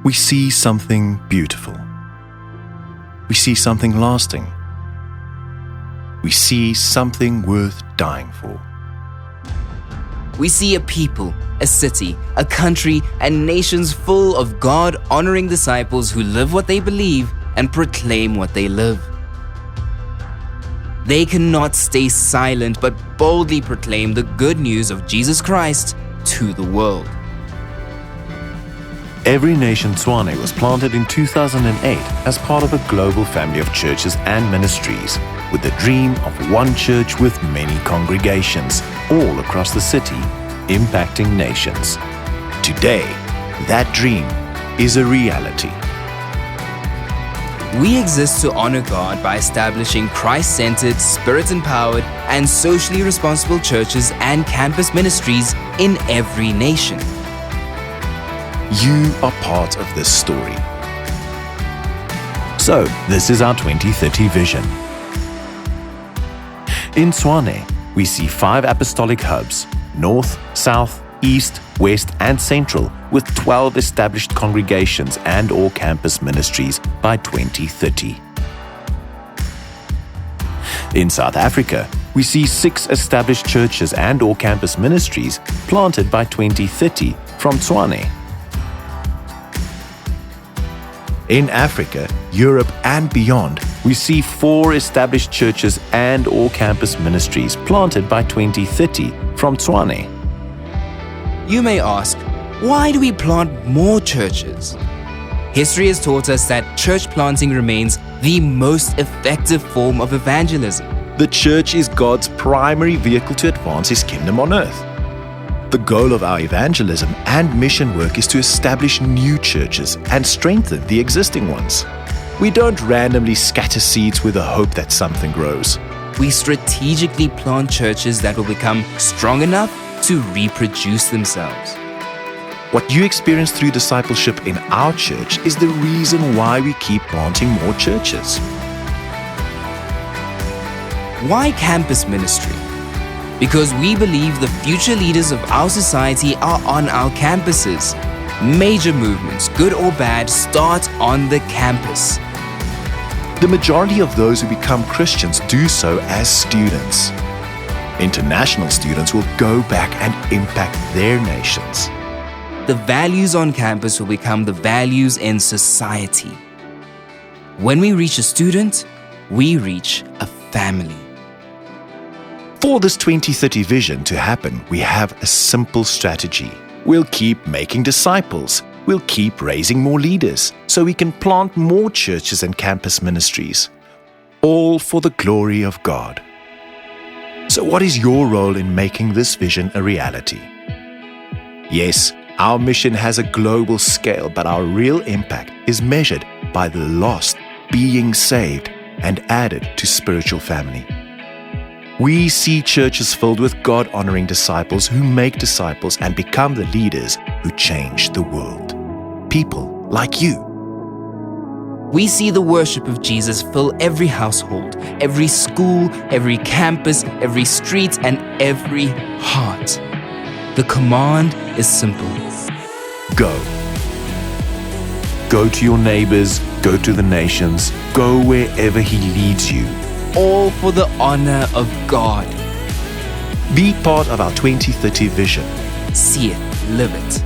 we see something beautiful. We see something lasting. We see something worth dying for. We see a people, a city, a country, and nations full of God-honoring disciples who live what they believe and proclaim what they live. They cannot stay silent but boldly proclaim the good news of Jesus Christ to the world. Every Nation Tshwane was planted in 2008 as part of a global family of churches and ministries, with the dream of one church with many congregations all across the city, impacting nations. Today, that dream is a reality. We exist to honor God by establishing Christ-centered, Spirit-empowered, and socially responsible churches and campus ministries in every nation. You are part of this story. So, this is our 2030 vision. In Tshwane, we see 5 apostolic hubs: North, South, East, West, and Central, with 12 established congregations and/or campus ministries by 2030. In South Africa, we see 6 established churches and/or campus ministries planted by 2030 from Tshwane. In Africa, Europe, and beyond, we see 4 established churches and/or campus ministries planted by 2030 from Tshwane. You may ask, why do we plant more churches? History has taught us that church planting remains the most effective form of evangelism. The church is God's primary vehicle to advance His kingdom on earth. The goal of our evangelism and mission work is to establish new churches and strengthen the existing ones. We don't randomly scatter seeds with the hope that something grows. We strategically plant churches that will become strong enough to reproduce themselves. What you experience through discipleship in our church is the reason why we keep planting more churches. Why campus ministry? Because we believe the future leaders of our society are on our campuses. Major movements, good or bad, start on the campus. The majority of those who become Christians do so as students. International students will go back and impact their nations. The values on campus will become the values in society. When we reach a student, we reach a family. For this 2030 vision to happen, we have a simple strategy. We'll keep making disciples. We'll keep raising more leaders so we can plant more churches and campus ministries, all for the glory of God. So what is your role in making this vision a reality? Yes, our mission has a global scale, but our real impact is measured by the lost being saved and added to spiritual family. We see churches filled with God-honoring disciples who make disciples and become the leaders who change the world. People like you. We see the worship of Jesus fill every household, every school, every campus, every street, and every heart. The command is simple. Go. Go to your neighbors, go to the nations, go wherever He leads you. All for the honor of God. Be part of our 2030 vision. See it, live it,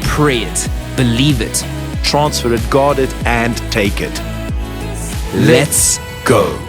pray it, believe it, Transfer it, guard it, and take it. Let's go.